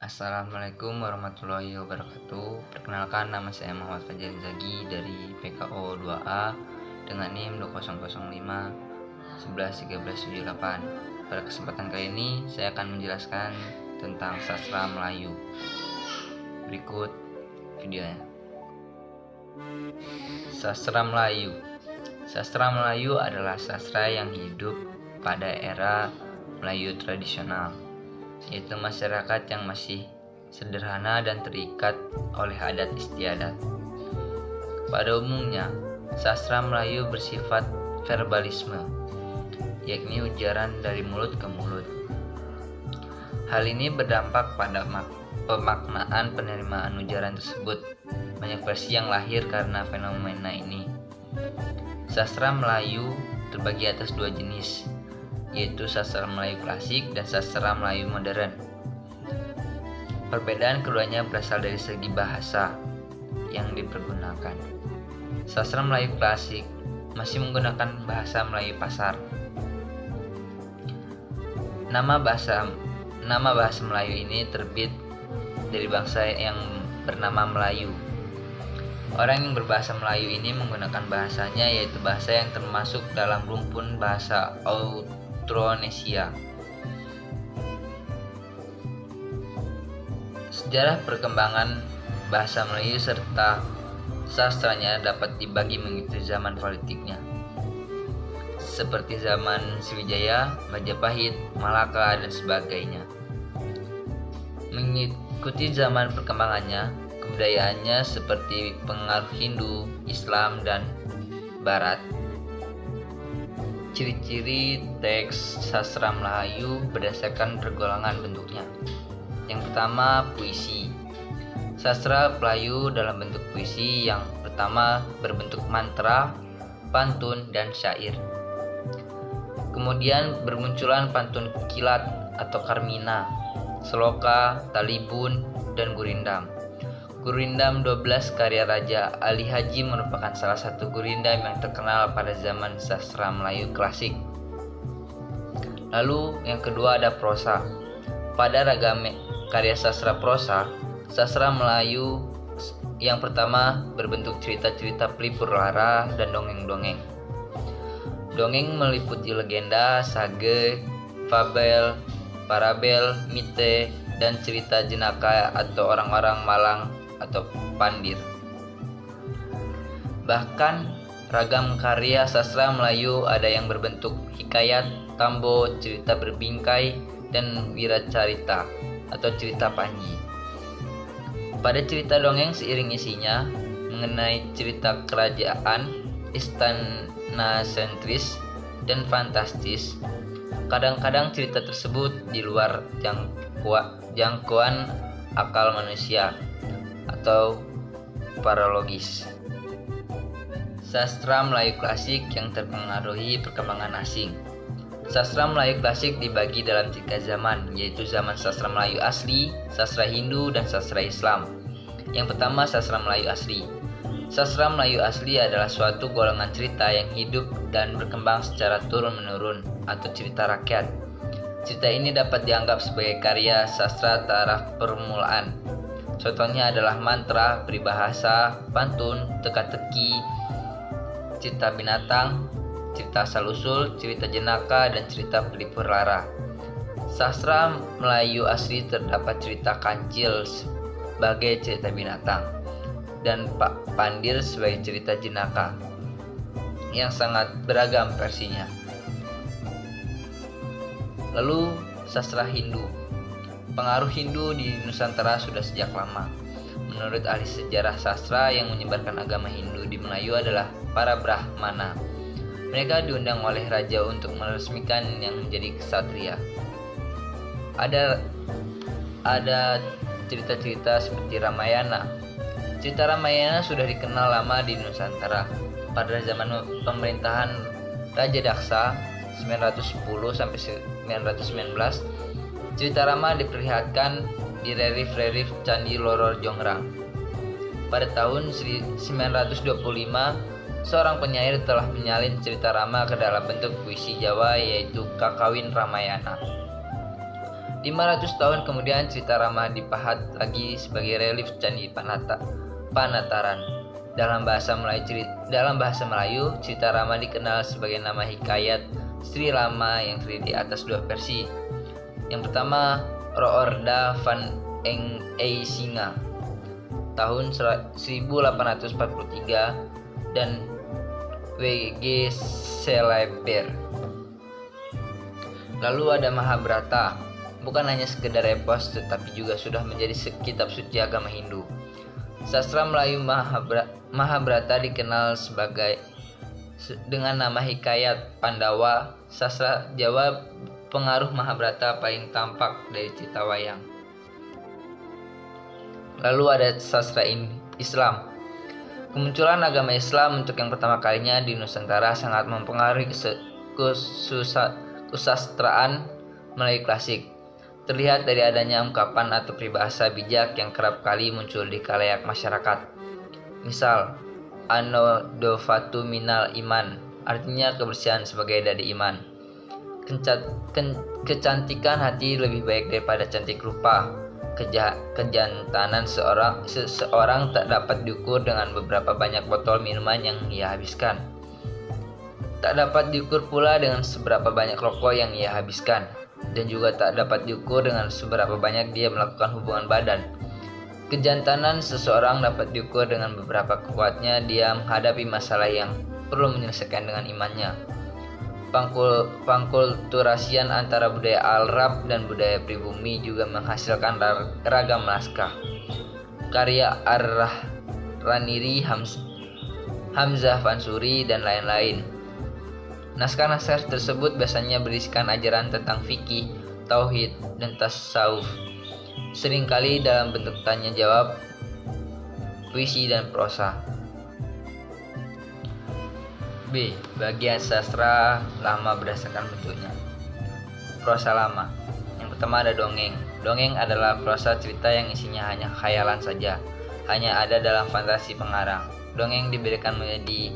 Assalamualaikum warahmatullahi wabarakatuh. Perkenalkan, nama saya Muhammad Fajar Zagi dari PKO 2A dengan NIM 2005 111378. Pada kesempatan kali ini saya akan menjelaskan tentang sastra Melayu. Berikut videonya. Sastra Melayu. Sastra Melayu adalah sastra yang hidup pada era Melayu tradisional, yaitu masyarakat yang masih sederhana dan terikat oleh adat istiadat. Pada umumnya, sastra Melayu bersifat verbalisme, yakni ujaran dari mulut ke mulut. Hal ini berdampak pada pemaknaan penerimaan ujaran tersebut. Banyak versi yang lahir karena fenomena ini. Sastra Melayu terbagi atas dua jenis, yaitu sastra Melayu klasik dan sastra Melayu modern. Perbedaan keduanya berasal dari segi bahasa yang dipergunakan. Sastra Melayu klasik masih menggunakan bahasa Melayu pasar. Nama bahasa Melayu ini terbit dari bangsa yang bernama Melayu. Orang yang berbahasa Melayu ini menggunakan bahasanya, yaitu bahasa yang termasuk dalam rumpun bahasa Austronesia. Sejarah perkembangan bahasa Melayu serta sastranya dapat dibagi mengikuti zaman politiknya, seperti zaman Sriwijaya, Majapahit, Malaka, dan sebagainya. Mengikuti zaman perkembangannya, kebudayaannya seperti pengaruh Hindu, Islam, dan Barat. Ciri-ciri teks sastra Melayu berdasarkan pergolongan bentuknya. Yang pertama, puisi. Sastra Melayu dalam bentuk puisi yang pertama berbentuk mantra, pantun, dan syair. Kemudian bermunculan pantun kilat atau karmina, seloka, talibun, dan gurindam. Gurindam 12 karya Raja Ali Haji merupakan salah satu gurindam yang terkenal pada zaman sastra Melayu klasik. Lalu yang kedua ada prosa. Pada ragam karya sastra prosa, sastra Melayu yang pertama berbentuk cerita-cerita pelipur lara dan dongeng-dongeng. Dongeng meliputi legenda, sage, fabel, parabel, mite, dan cerita jenaka atau orang-orang malang atau pandir. Bahkan ragam karya sastra Melayu ada yang berbentuk hikayat, tambo, cerita berbingkai, dan wiracarita atau cerita panji. Pada cerita dongeng seiring isinya mengenai cerita kerajaan, istana sentris, dan fantastis. Kadang-kadang cerita tersebut di luar jangkauan akal manusia atau paralogis. Sastra Melayu klasik yang terpengaruhi perkembangan asing. Sastra Melayu klasik dibagi dalam 3 zaman, yaitu zaman sastra Melayu asli, sastra Hindu, dan sastra Islam. Yang pertama, sastra Melayu asli. Sastra Melayu asli adalah suatu golongan cerita yang hidup dan berkembang secara turun-menurun atau cerita rakyat. Cerita ini dapat dianggap sebagai karya sastra taraf permulaan. Contohnya adalah mantra, peribahasa, pantun, teka-teki, cerita binatang, cerita asal-usul, cerita jenaka, dan cerita pelipur lara. Sastra Melayu asli terdapat cerita kancil sebagai cerita binatang dan pandir sebagai cerita jenaka yang sangat beragam versinya. Lalu sastra Hindu. Pengaruh Hindu di Nusantara sudah sejak lama. Menurut ahli sejarah sastra, yang menyebarkan agama Hindu di Melayu adalah para Brahmana. Mereka diundang oleh raja untuk meresmikan yang menjadi ksatria. Ada cerita-cerita seperti Ramayana. Cerita Ramayana sudah dikenal lama di Nusantara. Pada zaman pemerintahan Raja Daksa 910 sampai 919, cerita Rama diperlihatkan di relief-relief Candi Loro Jongrang. Pada tahun 925, seorang penyair telah menyalin cerita Rama ke dalam bentuk puisi Jawa, yaitu Kakawin Ramayana. 500 tahun kemudian cerita Rama dipahat lagi sebagai relief Candi Panataran. Dalam bahasa Melayu, cerita Rama dikenal sebagai nama hikayat Sri Rama yang terdiri atas dua versi. Yang pertama, Roorda van Eng Ei Singa tahun 1843 dan W.G. Seleper. Lalu ada Mahabharata, bukan hanya sekedar epos tetapi juga sudah menjadi kitab suci agama Hindu. Sastra Melayu Mahabharata dikenal dengan nama hikayat Pandawa. Sastra Jawa pengaruh Mahabharata paling tampak dari cerita wayang. Lalu ada sastra Islam. Kemunculan agama Islam untuk yang pertama kalinya di Nusantara sangat mempengaruhi kesusastraan Melayu klasik. Terlihat dari adanya ungkapan atau peribahasa bijak yang kerap kali muncul di khalayak masyarakat. Misal, An-nadhafatu minal iman, artinya kebersihan sebagai dari iman. Kecantikan hati lebih baik daripada cantik rupa. Kejantanan seseorang tak dapat diukur dengan beberapa banyak botol minuman yang ia habiskan. Tak dapat diukur pula dengan seberapa banyak rokok yang ia habiskan. Dan juga tak dapat diukur dengan seberapa banyak dia melakukan hubungan badan. Kejantanan seseorang dapat diukur dengan beberapa kuatnya dia menghadapi masalah yang perlu menyelesaikan dengan imannya. Pengkulturasian antara budaya Arab dan budaya pribumi juga menghasilkan ragam naskah. Karya Ar-Raniri, Hamzah Fansuri, dan lain-lain. Naskah-naskah tersebut biasanya berisikan ajaran tentang fikih, tauhid, dan tasawuf. Seringkali dalam bentuk tanya jawab, puisi, dan prosa. B. Bagian sastra lama berdasarkan bentuknya. Prosa lama. Yang pertama ada dongeng. Dongeng adalah prosa cerita yang isinya hanya khayalan saja, hanya ada dalam fantasi pengarang. Dongeng diberikan menjadi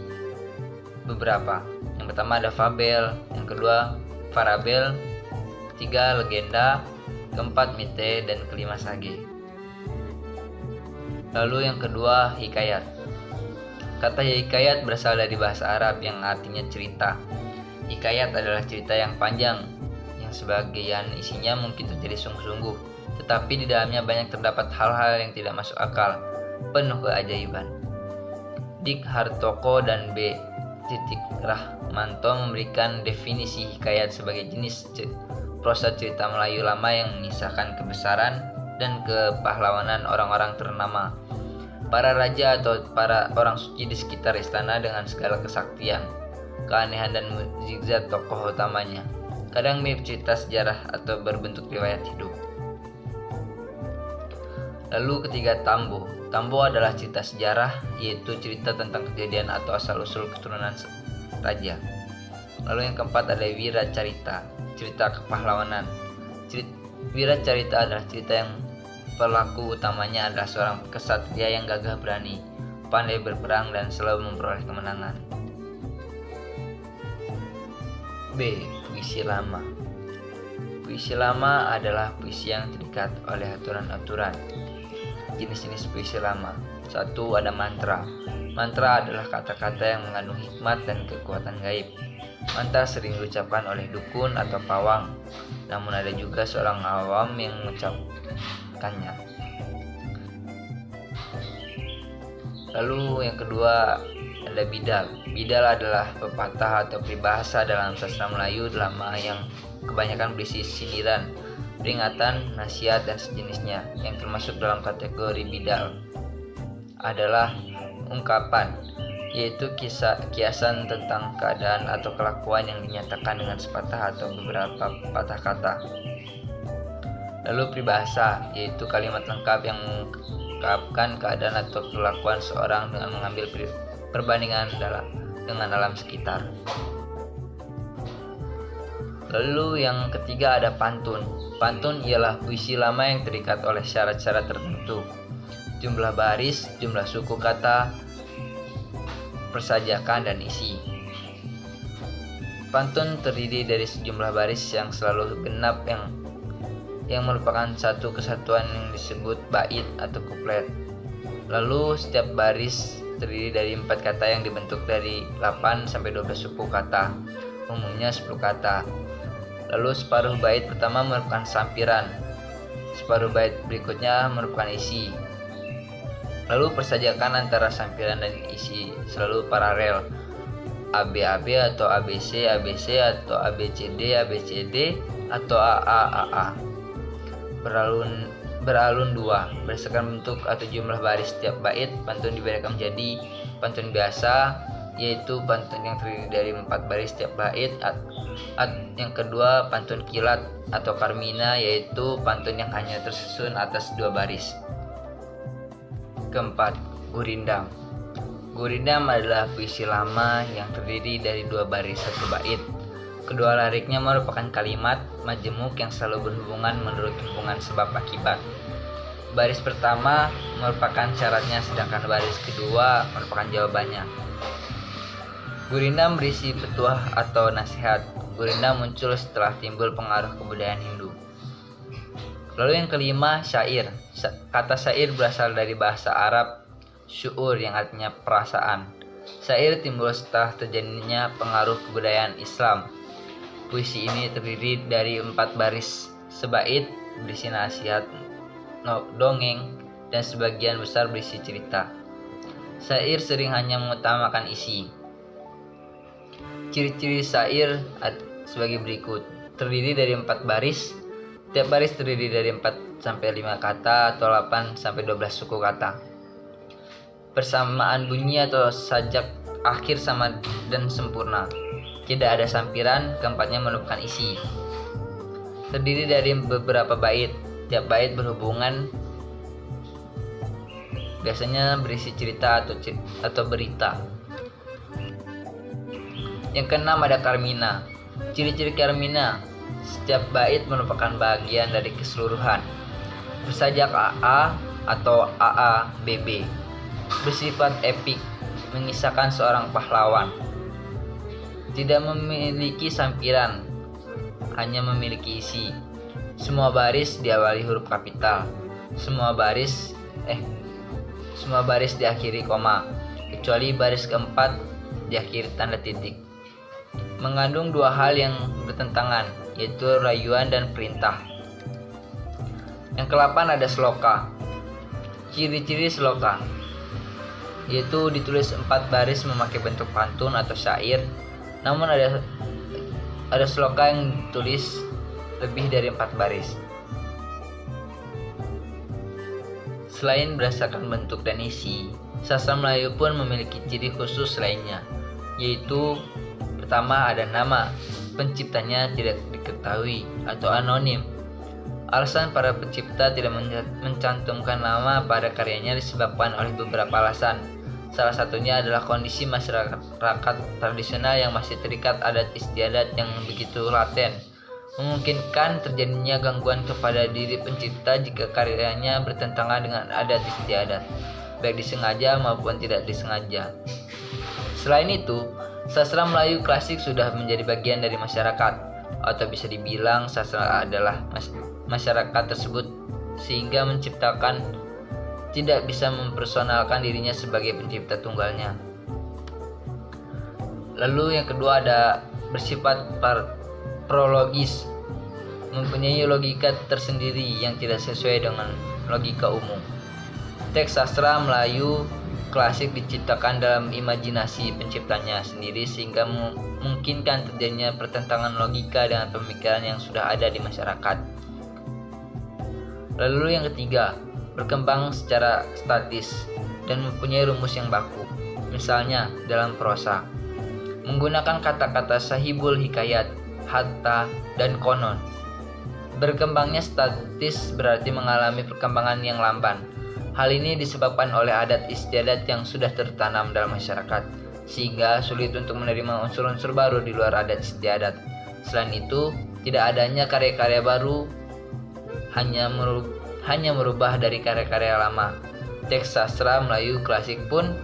beberapa. Yang pertama ada fabel, yang kedua farabel, ketiga legenda, keempat mite, dan kelima sage. Lalu yang kedua hikayat. Kata hikayat berasal dari bahasa Arab yang artinya cerita. Hikayat adalah cerita yang panjang, yang sebagian isinya mungkin terjadi sungguh-sungguh, tetapi di dalamnya banyak terdapat hal-hal yang tidak masuk akal, penuh keajaiban. Dik Hartoko dan B. Rahmanto memberikan definisi hikayat sebagai jenis prosa cerita Melayu lama yang mengisahkan kebesaran dan kepahlawanan orang-orang ternama, para raja atau para orang suci di sekitar istana dengan segala kesaktian, keanehan dan mukjizat tokoh utamanya. Kadang mirip cerita sejarah atau berbentuk riwayat hidup. Lalu ketiga Tambo. Tambo adalah cerita sejarah, yaitu cerita tentang kejadian atau asal-usul keturunan raja. Lalu yang keempat ada Wiracarita, cerita kepahlawanan. Wiracarita adalah cerita yang pelaku utamanya adalah seorang kesatria yang gagah berani, pandai berperang, dan selalu memperoleh kemenangan. B. Puisi lama. Puisi lama adalah puisi yang terikat oleh aturan-aturan. Jenis-jenis puisi lama. 1. Ada mantra. Mantra adalah kata-kata yang mengandung hikmat dan kekuatan gaib. Mantra sering diucapkan oleh dukun atau pawang, namun ada juga seorang awam yang mengucapkannya. Lalu yang kedua ada bidal. Bidal adalah pepatah atau peribahasa dalam sastra Melayu lama yang kebanyakan berisi sindiran, peringatan, nasihat, dan sejenisnya. Yang termasuk dalam kategori bidal adalah ungkapan, yaitu kiasan tentang keadaan atau kelakuan yang dinyatakan dengan sepatah atau beberapa patah kata. Lalu peribahasa, yaitu kalimat lengkap yang mengungkapkan keadaan atau kelakuan seorang dengan mengambil perbandingan dengan alam sekitar. Lalu yang ketiga ada pantun. Pantun ialah puisi lama yang terikat oleh syarat-syarat tertentu. Jumlah baris, jumlah suku kata, persajakan, dan isi. Pantun terdiri dari sejumlah baris yang selalu genap yang yang merupakan satu kesatuan yang disebut bait atau kuplet. Lalu setiap baris terdiri dari 4 kata yang dibentuk dari 8 sampai 12 suku kata, umumnya 10 kata. Lalu separuh bait pertama merupakan sampiran, separuh bait berikutnya merupakan isi. Lalu persajakan antara sampiran dan isi selalu paralel, ABAB atau ABC ABC atau ABCD ABCD atau AA beralun dua. Berdasarkan bentuk atau jumlah baris setiap bait, pantun dibedakan menjadi pantun biasa, yaitu pantun yang terdiri dari 4 baris setiap bait. Yang kedua, pantun kilat atau karmina, yaitu pantun yang hanya tersusun atas 2 baris. Keempat, gurindam. Gurindam adalah puisi lama yang terdiri dari 2 baris 1 bait. Kedua liriknya merupakan kalimat majemuk yang selalu berhubungan menurut hubungan sebab akibat. Baris pertama merupakan syaratnya, sedangkan baris kedua merupakan jawabannya. Gurindam berisi petuah atau nasihat. Gurindam muncul setelah timbul pengaruh kebudayaan Hindu. Lalu yang kelima, syair. Kata syair berasal dari bahasa Arab syu'ur yang artinya perasaan. Syair timbul setelah terjadinya pengaruh kebudayaan Islam. Puisi ini terdiri dari 4 baris sebait, berisi nasihat, dongeng, dan sebagian besar berisi cerita. Syair sering hanya mengutamakan isi. Ciri-ciri syair sebagai berikut. Terdiri dari 4 baris. Tiap baris terdiri dari 4 sampai 5 kata atau 8 sampai 12 suku kata. Persamaan bunyi atau sajak akhir sama dan sempurna. Tidak ada sampiran, keempatnya merupakan isi. Terdiri dari beberapa bait. Tiap bait berhubungan, biasanya berisi cerita atau berita. Yang keenam ada karmina. Ciri-ciri karmina, setiap bait merupakan bagian dari keseluruhan. Bersajak AA atau AABB. Bersifat epik, mengisahkan seorang pahlawan. Tidak memiliki sampiran, hanya memiliki isi. Semua baris diawali huruf kapital. Semua baris diakhiri koma, kecuali baris keempat diakhiri tanda titik. Mengandung 2 hal yang bertentangan, yaitu rayuan dan perintah. Yang ke-8 ada sloka. Ciri-ciri sloka, yaitu ditulis 4 baris memakai bentuk pantun atau syair. Namun ada sloka yang ditulis lebih dari 4 baris. Selain berdasarkan bentuk dan isi, sastra Melayu pun memiliki ciri khusus lainnya, yaitu pertama ada nama, penciptanya tidak diketahui atau anonim. Alasan para pencipta tidak mencantumkan nama pada karyanya disebabkan oleh beberapa alasan. Salah satunya adalah kondisi masyarakat tradisional yang masih terikat adat istiadat yang begitu laten, memungkinkan terjadinya gangguan kepada diri pencipta jika karyanya bertentangan dengan adat istiadat, baik disengaja maupun tidak disengaja. Selain itu, sastra Melayu klasik sudah menjadi bagian dari masyarakat, atau bisa dibilang sastra adalah masyarakat tersebut, sehingga menciptakan tidak bisa mempersonalkan dirinya sebagai pencipta tunggalnya. Lalu yang kedua ada bersifat prologis, mempunyai logika tersendiri yang tidak sesuai dengan logika umum. Teks sastra Melayu klasik diciptakan dalam imajinasi penciptanya sendiri, sehingga memungkinkan terjadinya pertentangan logika dengan pemikiran yang sudah ada di masyarakat. Lalu yang ketiga, berkembang secara statis dan mempunyai rumus yang baku. Misalnya dalam prosa, menggunakan kata-kata sahibul hikayat, hatta, dan konon. Berkembangnya statis berarti mengalami perkembangan yang lamban. Hal ini disebabkan oleh adat istiadat yang sudah tertanam dalam masyarakat, sehingga sulit untuk menerima unsur-unsur baru di luar adat istiadat. Selain itu, tidak adanya karya-karya baru hanya merubah dari karya-karya lama. Teks sastra Melayu klasik pun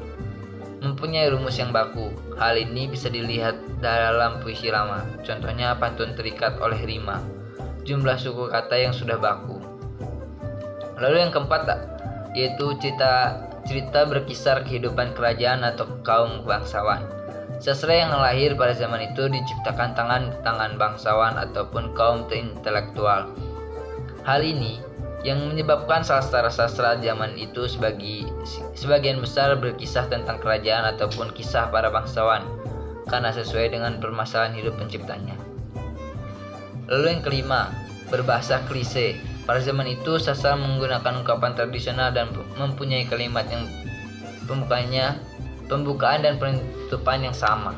mempunyai rumus yang baku. Hal ini bisa dilihat dalam puisi lama, contohnya pantun terikat oleh rima. jumlah suku kata yang sudah baku. Lalu yang keempat yaitu cerita berkisar kehidupan kerajaan atau kaum bangsawan. Sastra yang lahir pada zaman itu diciptakan tangan bangsawan ataupun kaum intelektual. Hal ini yang menyebabkan sastra-sastra zaman itu sebagian besar berkisah tentang kerajaan ataupun kisah para bangsawan karena sesuai dengan permasalahan hidup penciptanya. Lalu yang kelima, berbahasa klise. Pada zaman itu sastra menggunakan ungkapan tradisional dan mempunyai kalimat yang pembukaan dan penutupan yang sama.